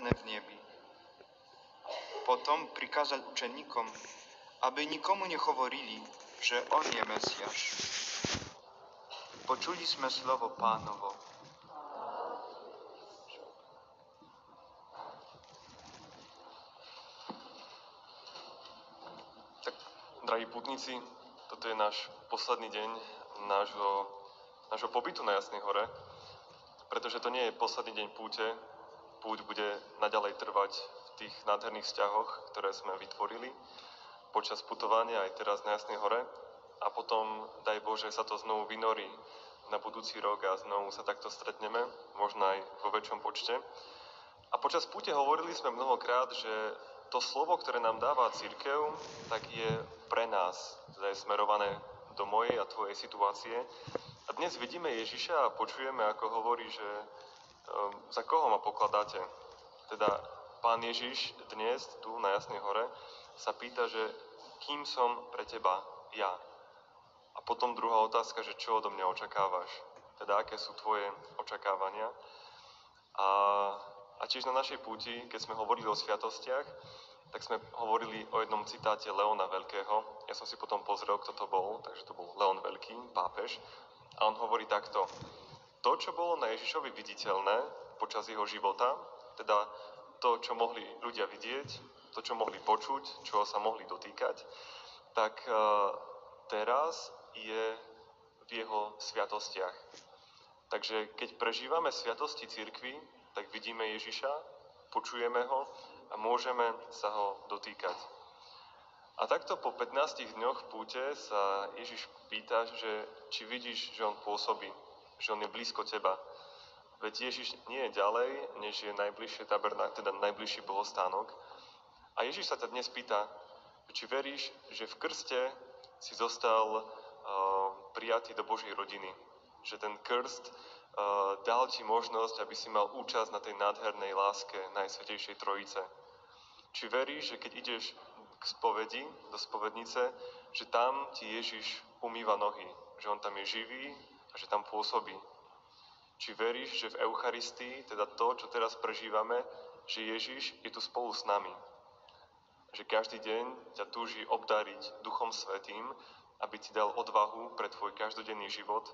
v nebi. Potom prikázal učeníkom, aby nikomu nehovorili, že on je Mesiáš. Počuli sme slovo Pánovo. Tak, drahí pútnici, toto je náš posledný deň nášho pobytu na Jasnej hore, pretože to nie je posledný deň púte. Púť bude naďalej trvať v tých nádherných vzťahoch, ktoré sme vytvorili počas putovania aj teraz na Jasnej hore. A potom, daj Bože, sa to znovu vynorí na budúci rok a znovu sa takto stretneme, možno aj vo väčšom počte. A počas púte hovorili sme mnohokrát, že to slovo, ktoré nám dáva cirkev, tak je pre nás, teda je smerované do mojej a tvojej situácie. A dnes vidíme Ježiša a počujeme, ako hovorí, že za koho ma pokladáte? Teda Pán Ježiš dnes tu na Jasnej hore sa pýta, že kým som pre teba ja? A potom druhá otázka, že čo odo mňa očakávaš? Teda aké sú tvoje očakávania? A tiež na našej púti, keď sme hovorili o sviatostiach, tak sme hovorili o jednom citáte Leona Veľkého. Ja som si potom pozrel, kto to bol, takže to bol Leon Veľký, pápež. A on hovorí takto: to, čo bolo na Ježišovi viditeľné počas jeho života, teda to, čo mohli ľudia vidieť, to, čo mohli počuť, čoho sa mohli dotýkať, tak teraz je v jeho sviatostiach. Takže keď prežívame sviatosti cirkvi, tak vidíme Ježiša, počujeme ho a môžeme sa ho dotýkať. A takto po 15 dňoch v púte sa Ježiš pýta, že či vidíš, že on pôsobí, že on je blízko teba. Veď Ježiš nie je ďalej, než je najbližšie teda najbližší bohostánok. A Ježiš sa ťa dnes pýta, či veríš, že v krste si zostal prijatý do Božej rodiny. Že ten krst dal ti možnosť, aby si mal účasť na tej nádhernej láske Najsvätejšej Trojice. Či veríš, že keď ideš k spovedi, do spovednice, že tam ti Ježiš umýva nohy, že on tam je živý a že tam pôsobí. Či veríš, že v Eucharistii, teda to, čo teraz prežívame, že Ježiš je tu spolu s nami. Že každý deň ťa túži obdariť Duchom Svätým, aby ti dal odvahu pre tvoj každodenný život.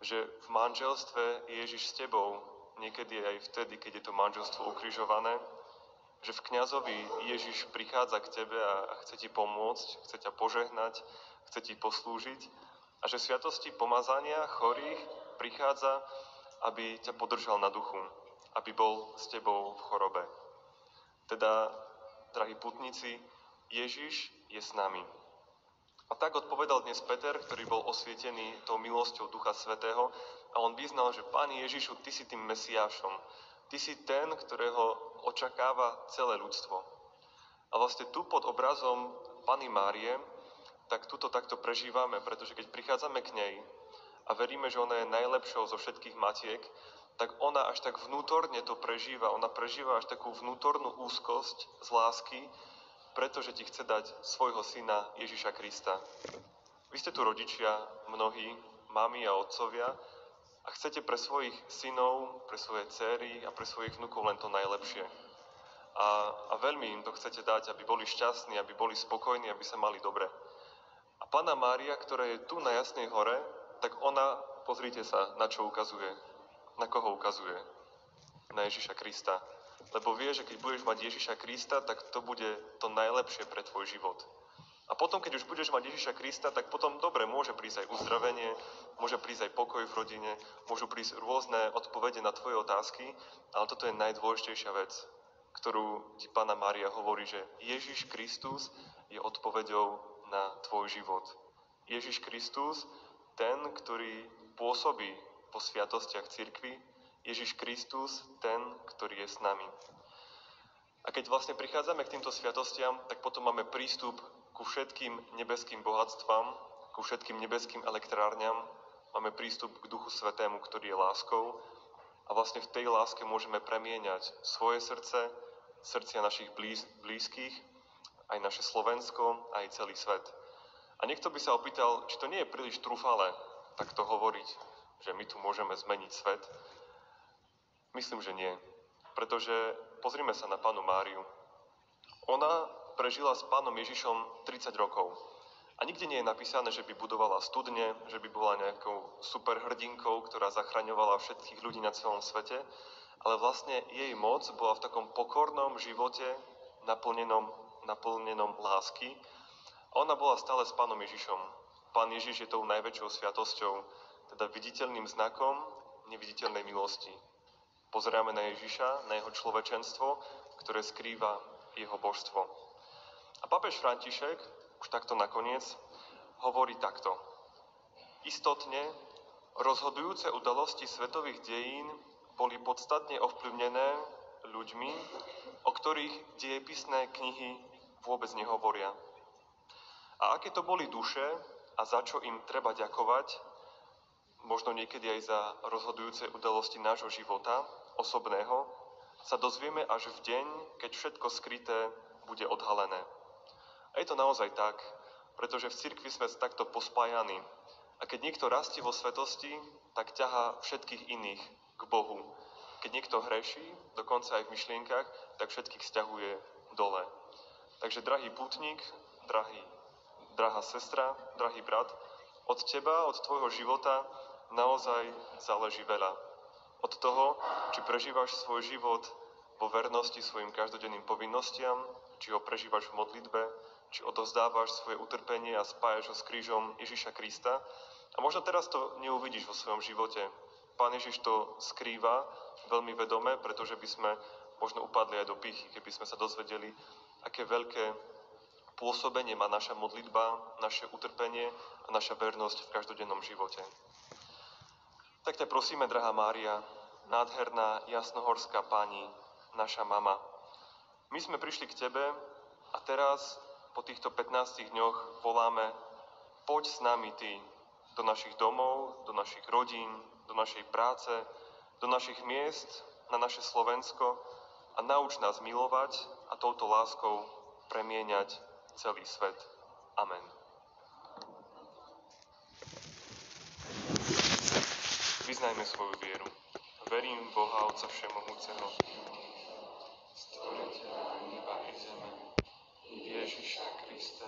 Že v manželstve je Ježiš s tebou, niekedy aj vtedy, keď je to manželstvo ukrižované. Že v kňazovi Ježiš prichádza k tebe a chce ti pomôcť, chce ťa požehnať, chce ti poslúžiť. A že v sviatosti pomazania chorých prichádza, aby ťa podržal na duchu, aby bol s tebou v chorobe. Teda, drahí putníci, Ježiš je s nami. A tak odpovedal dnes Peter, ktorý bol osvietený tou milosťou Ducha Svätého, a on vyznal, že Pán Ježišu, ty si tým Mesiášom. Ty si ten, ktorého očakáva celé ľudstvo. A vlastne tu pod obrazom Panny Márie, tak tuto takto prežívame, pretože keď prichádzame k nej a veríme, že ona je najlepšou zo všetkých matiek, tak ona až tak vnútorne to prežíva. Ona prežíva až takú vnútornú úzkosť z lásky, pretože ti chce dať svojho syna Ježiša Krista. Vy ste tu rodičia, mnohí, mami a otcovia, a chcete pre svojich synov, pre svoje dcéry a pre svojich vnukov len to najlepšie. A veľmi im to chcete dať, aby boli šťastní, aby boli spokojní, aby sa mali dobre. A Panna Mária, ktorá je tu na Jasnej hore, tak ona, pozrite sa, na čo ukazuje. Na koho ukazuje? Na Ježiša Krista. Lebo vie, že keď budeš mať Ježiša Krista, tak to bude to najlepšie pre tvoj život. A potom, keď už budeš mať Ježiša Krista, tak potom dobre, môže prísť aj uzdravenie, môže prísť aj pokoj v rodine, môžu prísť rôzne odpovede na tvoje otázky, ale toto je najdôležitejšia vec, ktorú ti Panna Mária hovorí, že Ježiš Kristus je odpoveďou na tvoj život. Ježiš Kristus, ten, ktorý pôsobí po sviatostiach cirkvi, Ježiš Kristus, ten, ktorý je s nami. A keď vlastne prichádzame k týmto sviatostiam, tak potom máme prístup ku všetkým nebeským bohatstvám, ku všetkým nebeským elektrárňam, máme prístup k Duchu Svätému, ktorý je láskou, a vlastne v tej láske môžeme premieňať svoje srdce, srdcia našich blízkych, aj naše Slovensko, aj celý svet. A niekto by sa opýtal, či to nie je príliš trúfale takto hovoriť, že my tu môžeme zmeniť svet. Myslím, že nie. Pretože pozrime sa na Pannu Máriu. Ona prežila s Pánom Ježišom 30 rokov. A nikde nie je napísané, že by budovala studne, že by bola nejakou superhrdinkou, ktorá zachraňovala všetkých ľudí na celom svete, ale vlastne jej moc bola v takom pokornom živote, naplnenom lásky. A ona bola stále s Pánom Ježišom. Pán Ježiš je tou najväčšou sviatosťou, teda viditeľným znakom neviditeľnej milosti. Pozeráme na Ježiša, na jeho človečenstvo, ktoré skrýva jeho božstvo. A pápež František, už takto nakoniec, hovorí takto. Istotne, rozhodujúce udalosti svetových dejín boli podstatne ovplyvnené ľuďmi, o ktorých dejepisné knihy vôbec nehovoria. A aké to boli duše a za čo im treba ďakovať, možno niekedy aj za rozhodujúce udalosti nášho života, osobného, sa dozvieme až v deň, keď všetko skryté bude odhalené. A je to naozaj tak, pretože v cirkvi sme takto pospájani. A keď niekto rastie vo svetosti, tak ťahá všetkých iných k Bohu. Keď niekto hreší, dokonca aj v myšlienkach, tak všetkých sťahuje dole. Takže, drahý pútnik, drahá sestra, drahý brat, od teba, od tvojho života naozaj záleží veľa. Od toho, či prežívaš svoj život vo vernosti svojim každodenným povinnostiam, či ho prežívaš v modlitbe, či odovzdávaš svoje utrpenie a spájaš ho s krížom Ježiša Krista. A možno teraz to neuvidíš vo svojom živote. Pán Ježiš to skrýva veľmi vedome, pretože by sme možno upadli aj do pýchy, keby sme sa dozvedeli, aké veľké pôsobenie má naša modlitba, naše utrpenie a naša vernosť v každodennom živote. Tak ťa prosíme, drahá Mária, nádherná jasnohorská Pani, naša mama. My sme prišli k Tebe a teraz, po týchto 15 dňoch, voláme, poď s nami Ty do našich domov, do našich rodín, do našej práce, do našich miest, na naše Slovensko a nauč nás milovať a touto láskou premieňať celý svet. Amen. Vyznajme svoju vieru. Verím v Boha Otca Všemohúceho, Stvoriteľa neba i zeme, Ježiša Krista,